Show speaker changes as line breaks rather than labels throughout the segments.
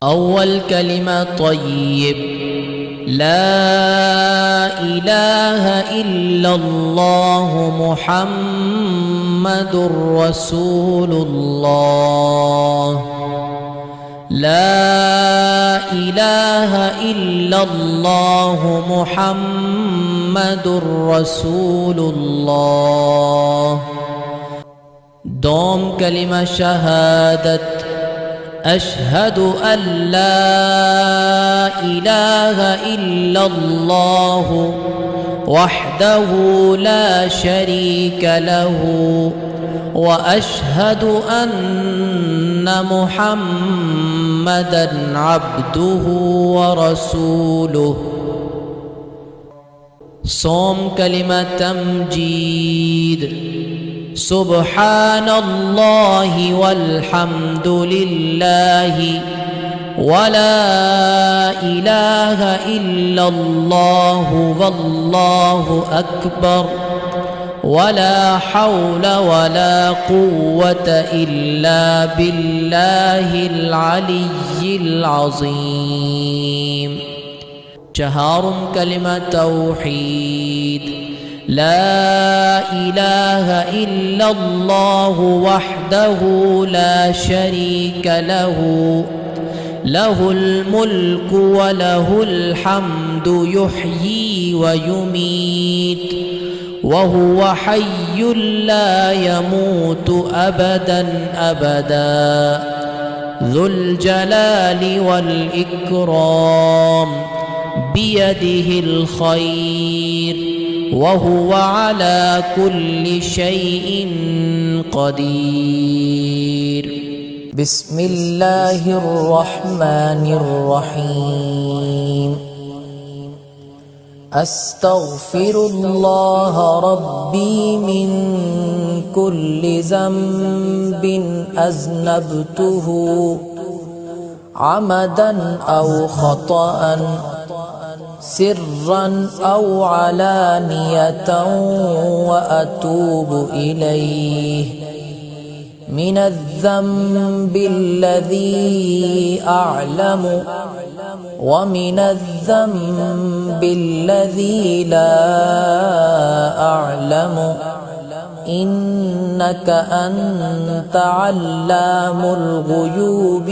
أول كلمة طيب. لا إله إلا الله محمد رسول الله. لا إله إلا الله محمد رسول الله. دوم كلمة شهادة. أشهد أن لا إله إلا الله وحده لا شريك له وأشهد أن محمدًا عبده ورسوله. صوم كلمة تمجيد. سبحان الله والحمد لله ولا إله إلا الله والله أكبر ولا حول ولا قوة إلا بالله العلي العظيم. جهار كلمة توحيد. لا إله إلا الله وحده لا شريك له له الملك وله الحمد يحيي ويميت وهو حي لا يموت أبدا أبدا ذو الجلال والإكرام بيده الخير وهو على كل شيء قدير.
بسم الله الرحمن الرحيم. أستغفر الله ربي من كل ذنب أذنبته عمدا أو خطأ سرا أو علانية وأتوب إليه من الذنب الذي أعلم ومن الذنب الذي لا أعلم إنك أنت علام الغيوب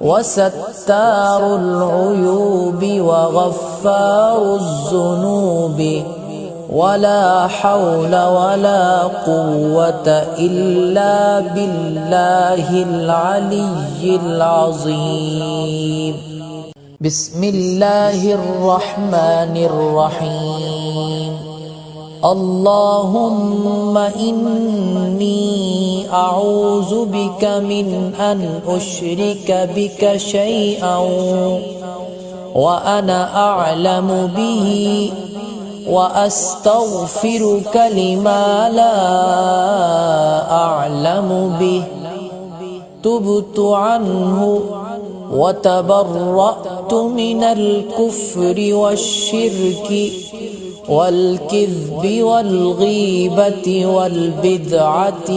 وستار العيوب وغفار الذنوب ولا حول ولا قوة إلا بالله العلي العظيم. بسم الله الرحمن الرحيم. اللهم إني أعوذ بك من أن أشرك بك شيئا وأنا أعلم به وأستغفرك لما لا أعلم به. تبت عنه وتبرأت من الكفر والشرك والكذب والغيبة والبدعة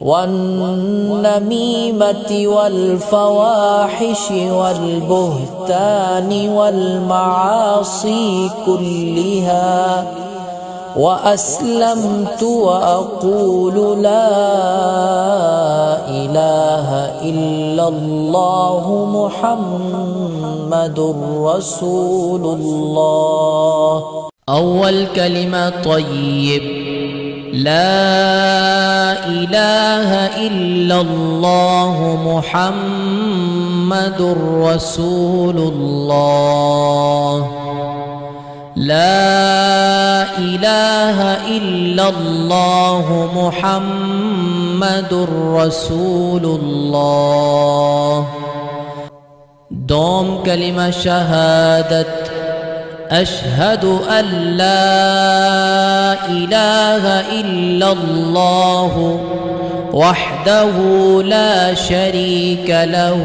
والنميمة والفواحش والبهتان والمعاصي كلها وأسلمت وأقول لا إله إلا الله محمد رسول الله.
أول كلمة طيب. لا إله إلا الله محمد رسول الله. لا إله إلا الله محمد رسول الله. دوم كلمة شهادة. أشهد أن لا إله إلا الله وحده لا شريك له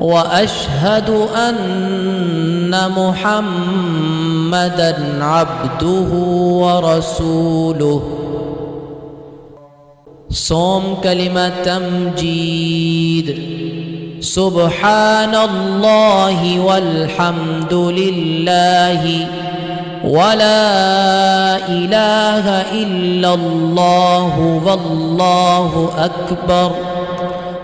وأشهد أن محمدًا عبده ورسوله. صوم كلمة تمجيد سبحان الله والحمد لله ولا إله إلا الله والله أكبر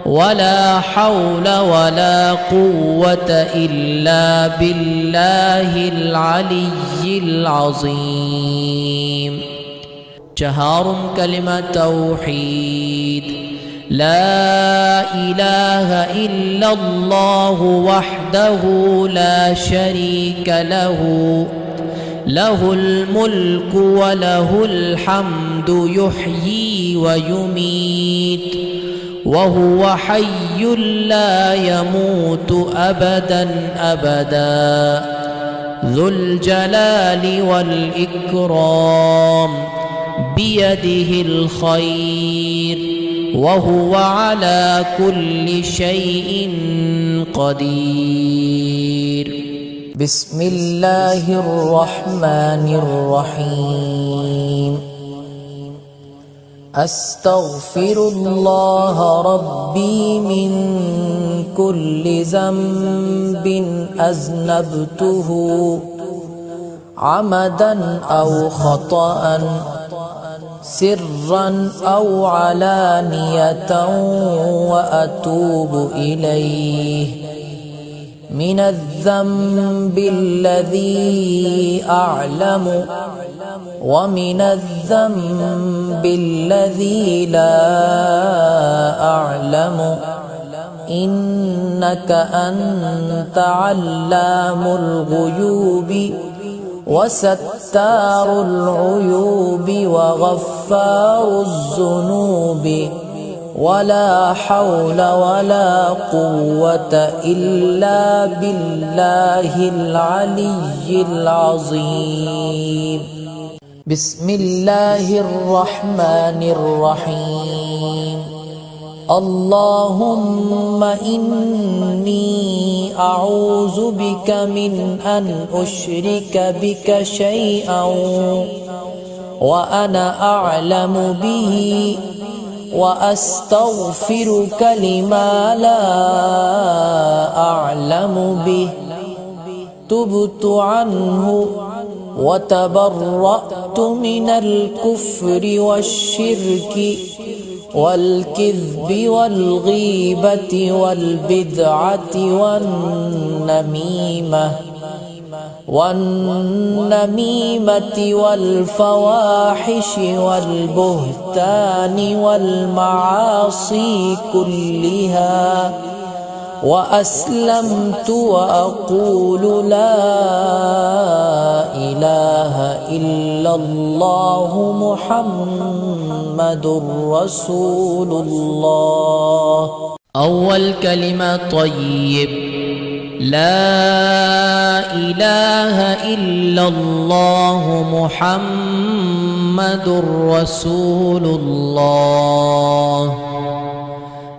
ولا حول ولا قوة إلا بالله العلي العظيم. جهار كلمة توحيد لا إله إلا الله وحده لا شريك له له الملك وله الحمد يحيي ويميت وهو حي لا يموت أبدا أبدا ذو الجلال والإكرام بيده الخير وهو على كل شيء قدير.
بسم الله الرحمن الرحيم. أستغفر الله ربي من كل ذنب أذنبته عمدا أو خطأ سرا أو علانية وأتوب إليه من الذنب الذي أعلم ومن الذنب الذي لا أعلم إنك أنت علام الغيوب وستار العيوب وغفار الذنوب ولا حول ولا قوة إلا بالله العلي العظيم. بسم الله الرحمن الرحيم. اللهم إني أعوذ بك من أن أشرك بك شيئا وأنا أعلم به وأستغفرك لما لا أعلم به. تبت عنه وتبرأت من الكفر والشرك والكذب والغيبة والبدعة والنميمة والفواحش والبهتان والمعاصي كلها وأسلمت وأقول لا إله إلا الله محمد رسول الله.
أول كلمة طيب لا إله إلا الله محمد رسول الله.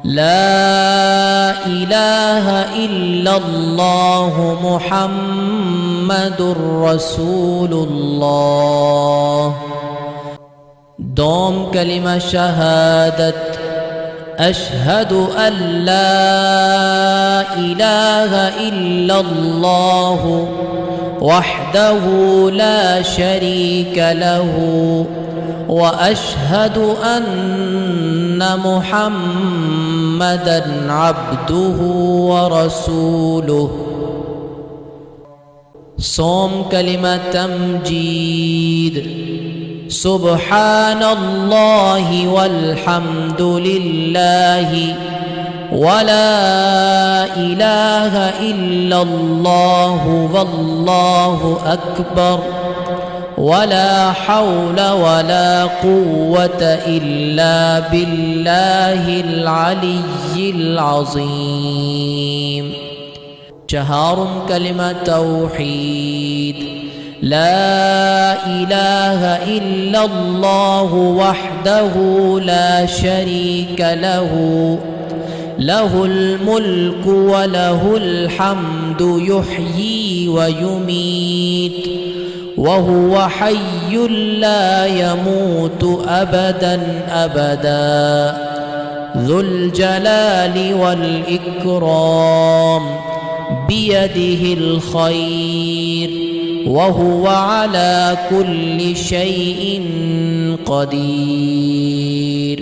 لا إله إلا الله محمد رسول الله. دوم كلمة شهادة أشهد أن لا إله إلا الله وحده لا شريك له وأشهد أن محمدًا عبده ورسوله. صوم كلمة تمجيد سبحان الله والحمد لله ولا إله إلا الله والله أكبر ولا حول ولا قوة إلا بالله العلي العظيم. جهار كلمة توحيد لا إله إلا الله وحده لا شريك له له الملك وله الحمد يحيي ويميت وهو حي لا يموت أبدا أبدا ذو الجلال والإكرام بيده الخير وهو على كل شيء قدير.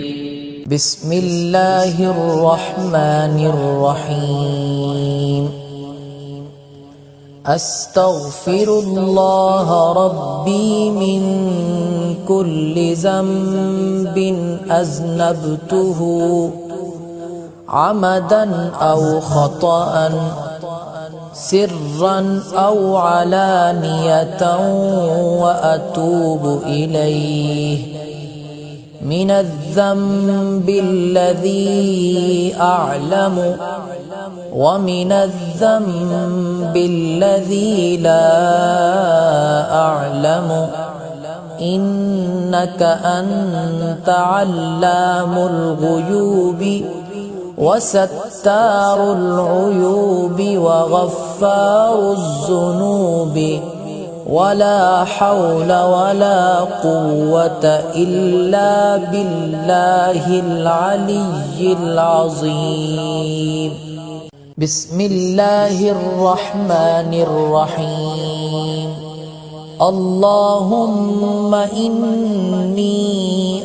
بسم الله الرحمن الرحيم. أستغفر الله ربي من كل ذنب أذنبته عمدا أو خطأ سرا أو علانية وأتوب إليه من الذنب الذي أعلم ومن الذنب الذي لا أعلم إنك أنت علام الغيوب وستار العيوب وغفار الذنوب ولا حول ولا قوة إلا بالله العلي العظيم. بسم الله الرحمن الرحيم. اللهم إني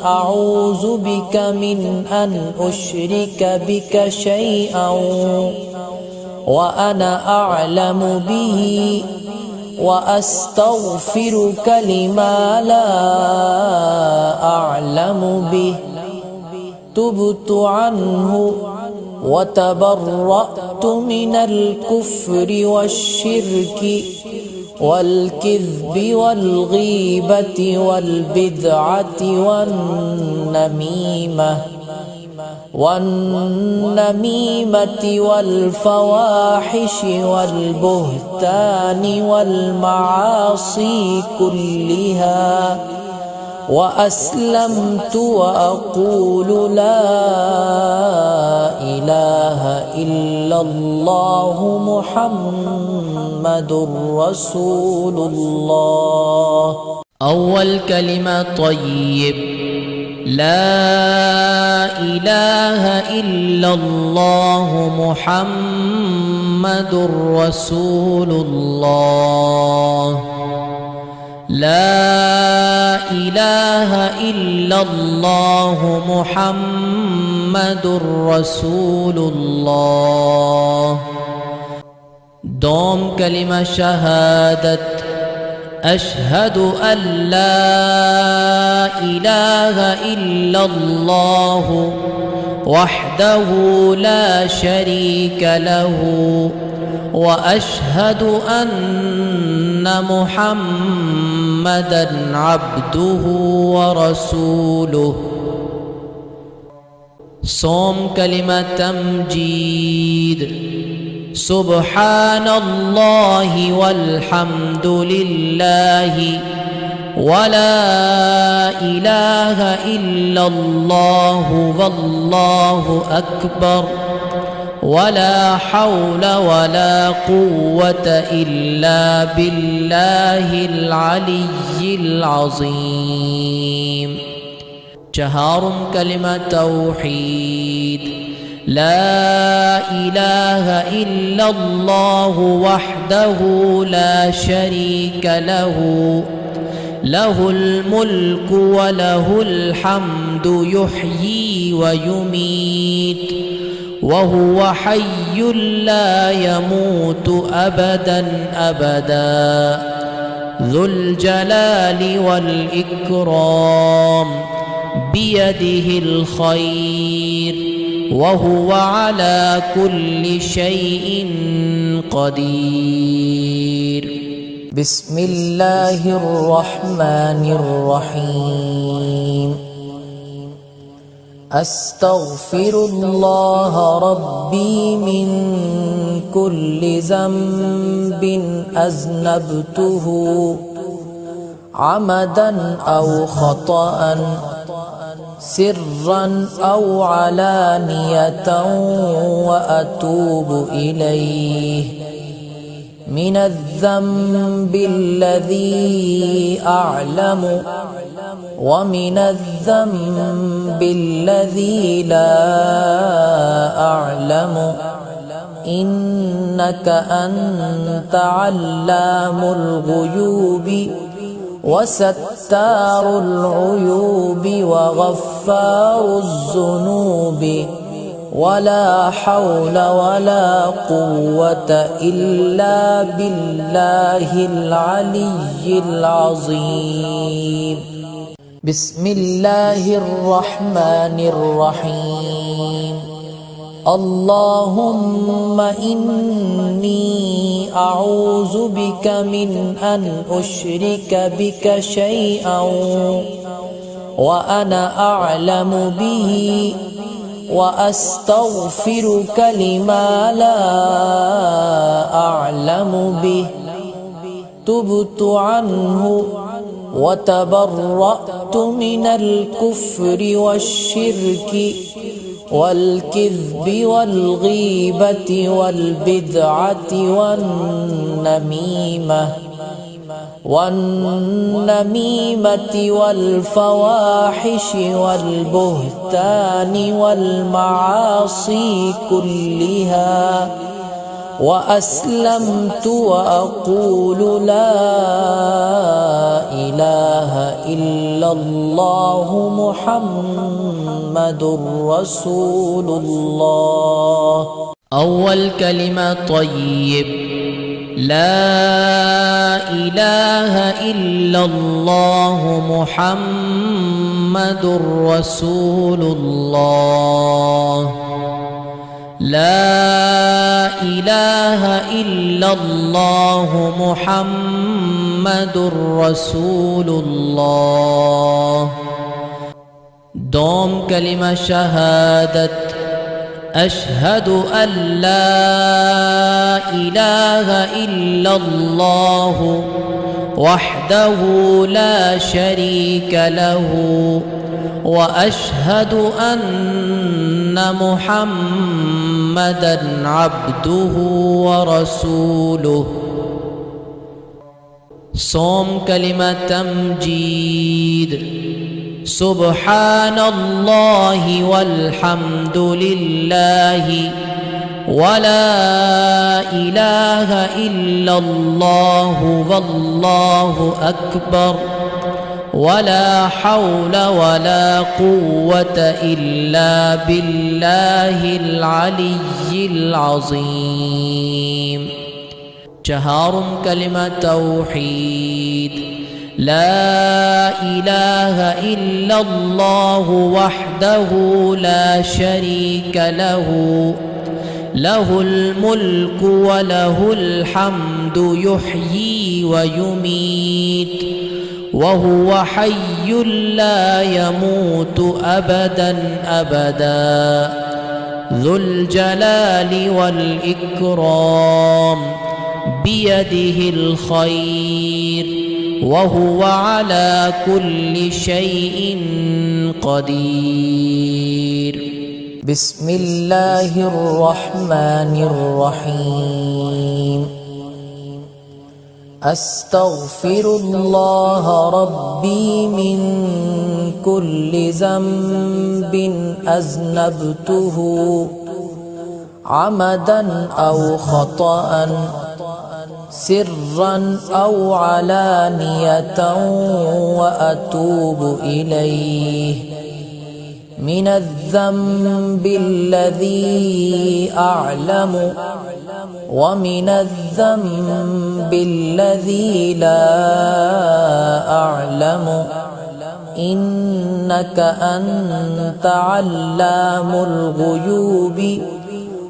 أعوذ بك من أن أشرك بك شيئا وأنا أعلم به وأستغفرك لما لا أعلم به. تبت عنه وتبرأت من الكفر والشرك والكذب والغيبة والبدعة والنميمة والفواحش والبهتان والمعاصي كلها وأسلمت وأقول لا إله إلا الله محمد رسول الله.
أول كلمة طيب لا إله إلا الله محمد رسول الله. لا إله إلا الله محمد رسول الله. دوم كلمة شهادة أشهد أن لا إله إلا الله وحده لا شريك له وأشهد أن محمدًا عبده ورسوله. صوم كلمة تمجيد سبحان الله والحمد لله ولا إله إلا الله والله أكبر ولا حول ولا قوة إلا بالله العلي العظيم. جهار كلمة توحيد لا إله إلا الله وحده لا شريك له له الملك وله الحمد يحيي ويميت وهو حي لا يموت أبدا أبدا ذو الجلال والإكرام بيده الخير وهو على كل شيء قدير.
بسم الله الرحمن الرحيم. أستغفر الله ربي من كل ذنب أذنبته عمدا أو خطأ سرا أو علانية وأتوب إليه من الذنب الذي أعلم ومن الذنب الذي لا أعلم إنك أنت علام الغيوب وستار العيوب وغفار الذنوب ولا حول ولا قوة إلا بالله العلي العظيم. بسم الله الرحمن الرحيم. اللهم إني أعوذ بك من أن أشرك بك شيئا وأنا أعلم به وأستغفرك لما لا أعلم به. تبت عنه وتبرأت من الكفر والشرك والكذب والغيبة والبدعة والنميمة والفواحش والبهتان والمعاصي كلها. وأسلمت وأقول لا إله إلا الله محمد رسول الله.
أول كلمة طيب. لا إله إلا الله محمد رسول الله. لا إله إلا الله محمد رسول الله. دوم كلمة شهادة. أشهد أن لا إله إلا الله وحده لا شريك له وأشهد أن محمدًا عبده ورسوله. صوم كلمة تمجيد. سبحان الله والحمد لله ولا إله إلا الله والله أكبر ولا حول ولا قوة إلا بالله العلي العظيم. جهار كلمة توحيد. لا إله إلا الله وحده لا شريك له له الملك وله الحمد يحيي ويميت وهو حي لا يموت أبدا أبدا ذو الجلال والإكرام بيده الخير وهو على كل شيء قدير.
بسم الله الرحمن الرحيم. أستغفر الله ربي من كل ذنب أذنبته عمدا أو خطأ سرا أو علانية وأتوب إليه. من الذنب الذي أعلم ومن الذنب الذي لا أعلم إنك أنت علام الغيوب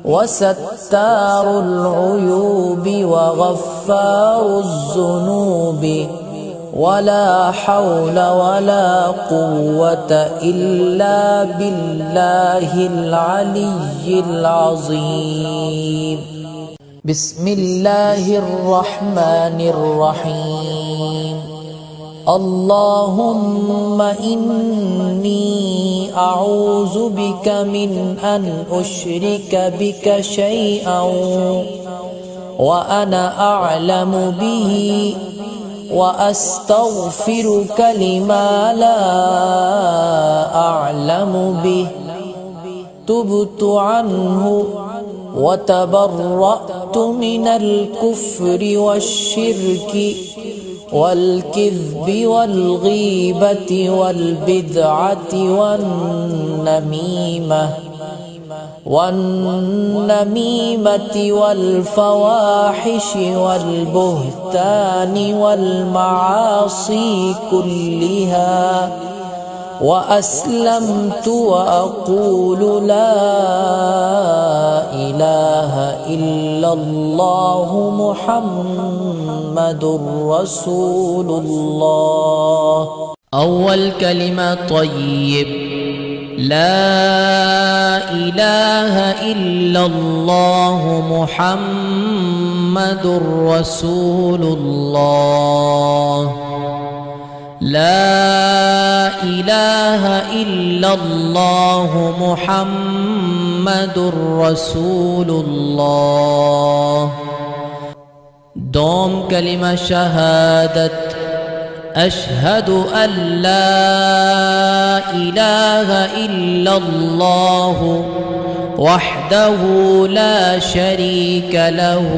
وستار العيوب وغفار الذنوب ولا حول ولا قوة إلا بالله العلي العظيم. بسم الله الرحمن الرحيم. اللهم إني أعوذ بك من أن أشرك بك شيئا وأنا أعلم به وأستغفرك لما لا أعلم به تبت عنه وتبرأت من الكفر والشرك والكذب والغيبة والبدعة والنميمة والفواحش والبهتان والمعاصي كلها وأسلمت وأقول لا إله إلا الله محمد رسول الله.
أول كلمة طيب، لا إله إلا الله محمد رسول الله. لا إله إلا الله محمد رسول الله. دوم كلمة شهادة، أشهد أن لا إله إلا الله وحده لا شريك له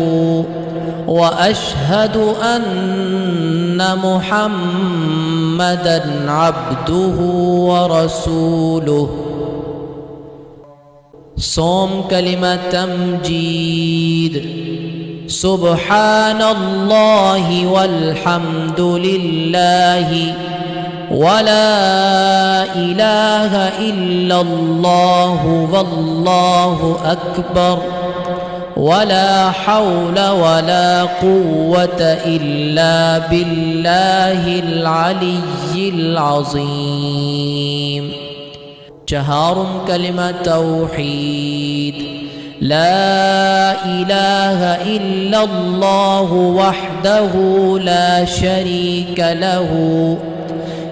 وأشهد أن محمدًا عبده ورسوله. صوم كلمة تمجيد، سبحان الله والحمد لله ولا إله إلا الله والله أكبر ولا حول ولا قوة إلا بالله العلي العظيم. جهار كلمة توحيد، لا إله إلا الله وحده لا شريك له،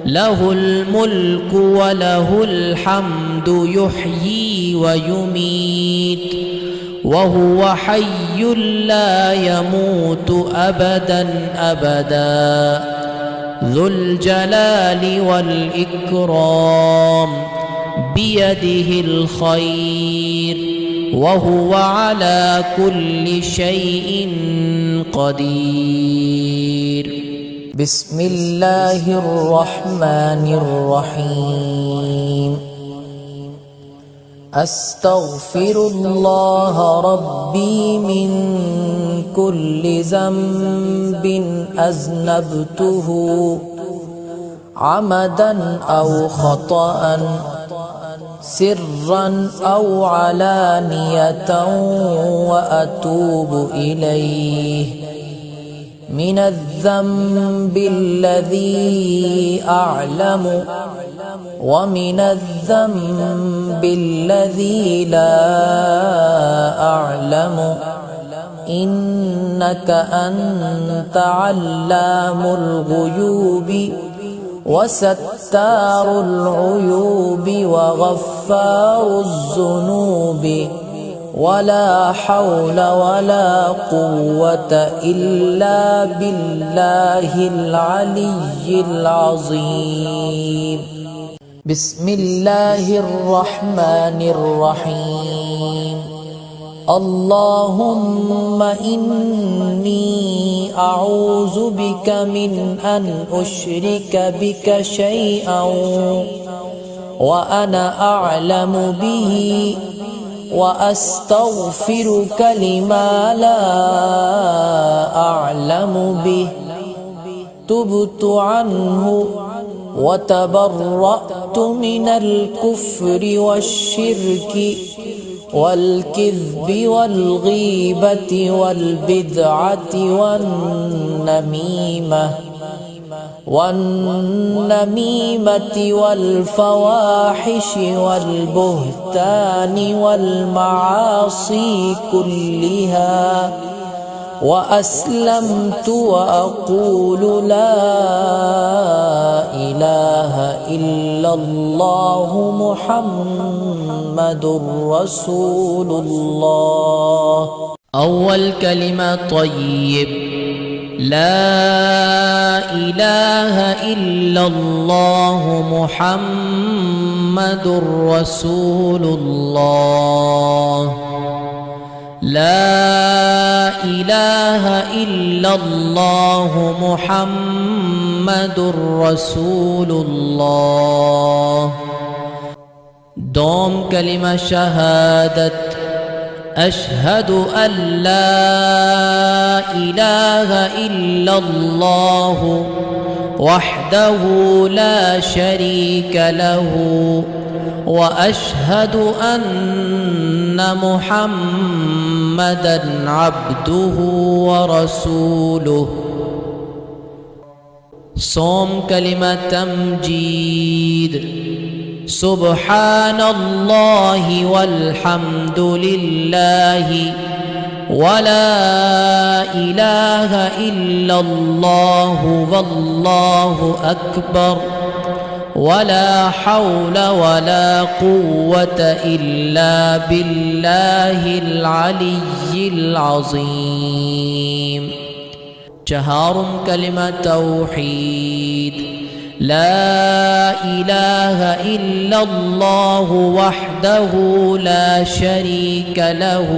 له الملك وله الحمد يحيي ويميت وهو حي لا يموت أبدا أبدا، ذو الجلال والإكرام بيده الخير وهو على كل شيء قدير.
بسم الله الرحمن الرحيم. أستغفر الله ربي من كل ذنب أذنبته عمدا أو خطأ سرا أو علانية وأتوب إليه، من الذنب الذي أعلم ومن الذنب الذي لا أعلم، إنك أنت علام الغيوب وستار العيوب وغفار الذنوب، ولا حول ولا قوة إلا بالله العلي العظيم. بسم الله الرحمن الرحيم. اللهم إني أعوذ بك من أن أشرك بك شيئا وأنا أعلم به وأستغفرك لما لا أعلم به تبت عنه وتبرأت من الكفر والشرك والكذب والغيبة والبدعة والنميمة والفواحش والبهتان والمعاصي كلها، وأسلمت وأقول لا إله إلا الله محمد رسول الله.
أول كلمة طيب. لا إله إلا الله محمد رسول الله. لا إله إلا الله محمد رسول الله. دوم كلمة شهادة. أشهد أن لا إله إلا الله وحده لا شريك له وأشهد أن محمدًا عبده ورسوله. صوم كلمة تمجيد. سبحان الله والحمد لله ولا إله إلا الله والله أكبر ولا حول ولا قوة إلا بالله العلي العظيم. جهار كلمة توحيد. لا إله إلا الله وحده لا شريك له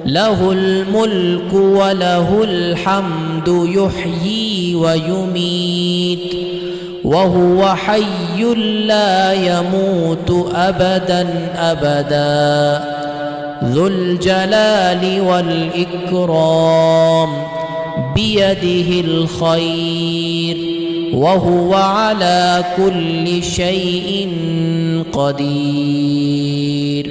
له الملك وله الحمد يحيي ويميت وهو حي لا يموت أبدا أبدا ذو الجلال والإكرام بيده الخير وهو على كل شيء قدير.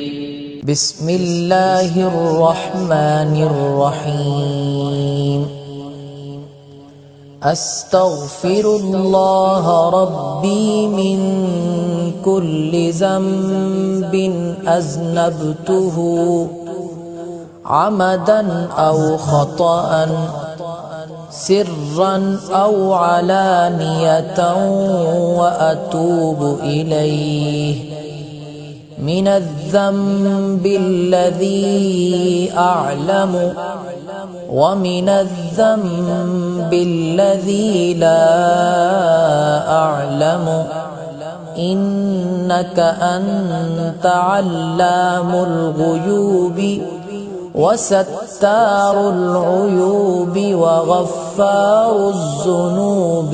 بسم الله الرحمن الرحيم. أستغفر الله ربي من كل ذنب أذنبته عمدا أو خطأ سرا أو علانية وأتوب إليه من الذنب الذي أعلم ومن الذنب الذي لا أعلم إنك أنت علام الغيوب وستار العيوب وغفار الذنوب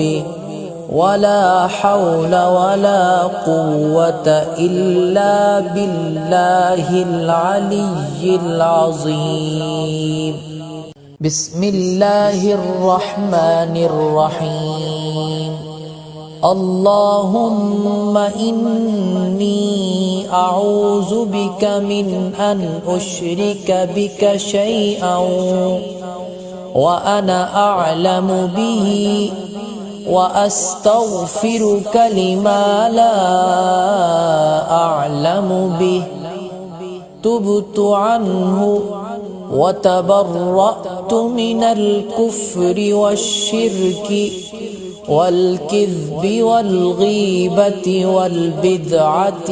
ولا حول ولا قوة إلا بالله العلي العظيم. بسم الله الرحمن الرحيم. اللهم إني أعوذ بك من أن أشرك بك شيئا وأنا أعلم به وأستغفرك لما لا أعلم به. تبت عنه وتبرأت من الكفر والشرك والكذب والغيبة والبدعة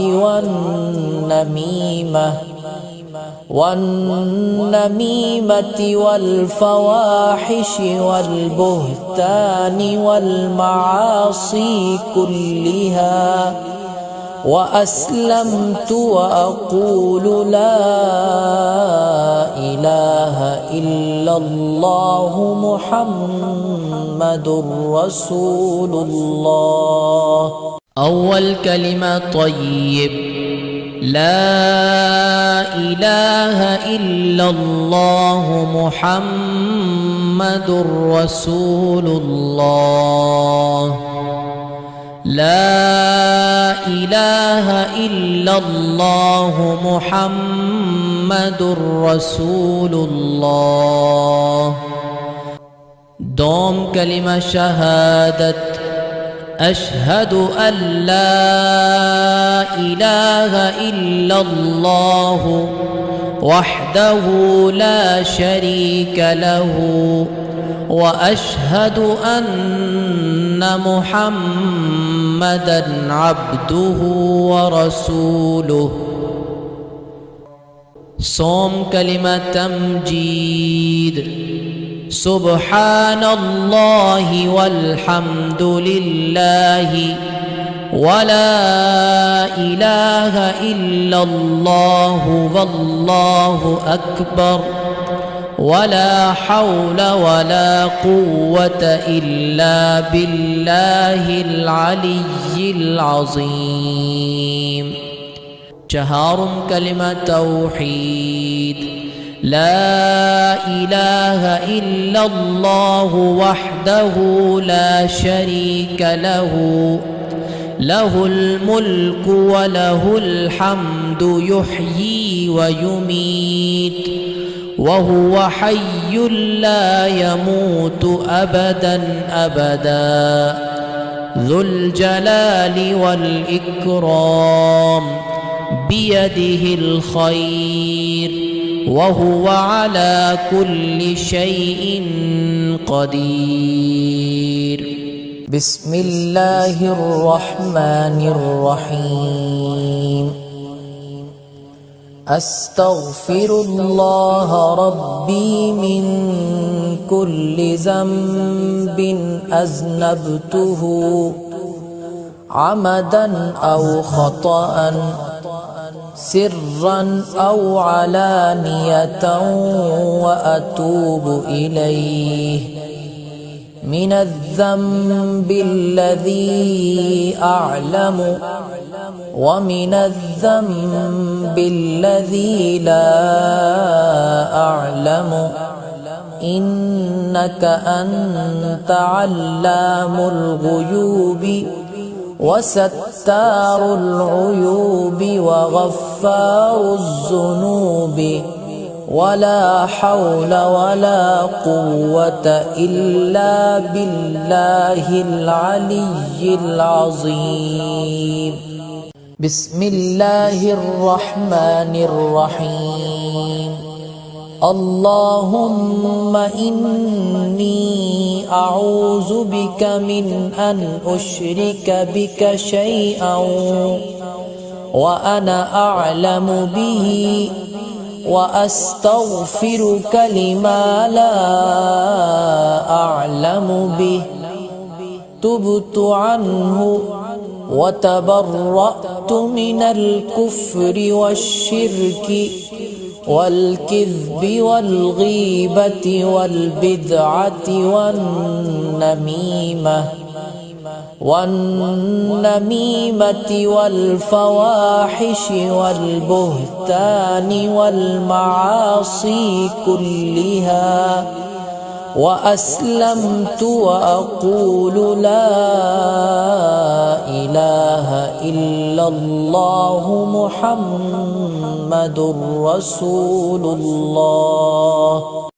والنميمة والفواحش والبهتان والمعاصي كلها وأسلمت وأقول لا إله إلا الله محمد رسول الله.
أول كلمة طيب. لا إله إلا الله محمد رسول الله. لا إله إلا الله محمد رسول الله. دوم كلمة شهادة. أشهد أن لا إله إلا الله وحده لا شريك له وأشهد أن محمدًا عبده ورسوله. صوم كلمة تمجيد سبحان الله والحمد لله ولا إله إلا الله والله أكبر ولا حول ولا قوة إلا بالله العلي العظيم. جهار كلمة توحيد لا إله إلا الله وحده لا شريك له له الملك وله الحمد يحيي ويميت وهو حي لا يموت أبدا أبدا ذو الجلال والإكرام بيده الخير وهو على كل شيء قدير.
بسم الله الرحمن الرحيم. أستغفر الله ربي من كل ذنب أذنبته عمدا أو خطأ سرا أو علانية وأتوب إليه من الذنب الذي أعلم ومن الذنب الذي لا أعلم إنك أنت علام الغيوب وستار العيوب وغفار الذنوب ولا حول ولا قوة إلا بالله العلي العظيم. بسم الله الرحمن الرحيم. اللهم إني أعوذ بك من أن أشرك بك شيئا وأنا أعلم به وأستغفرك لما لا أعلم به تبت عنه وتبرأت من الكفر والشرك والكذب والغيبة والبدعة والنميمة والفواحش والبهتان والمعاصي كلها وأسلمت وأقول لا إله إلا الله محمد رسول الله.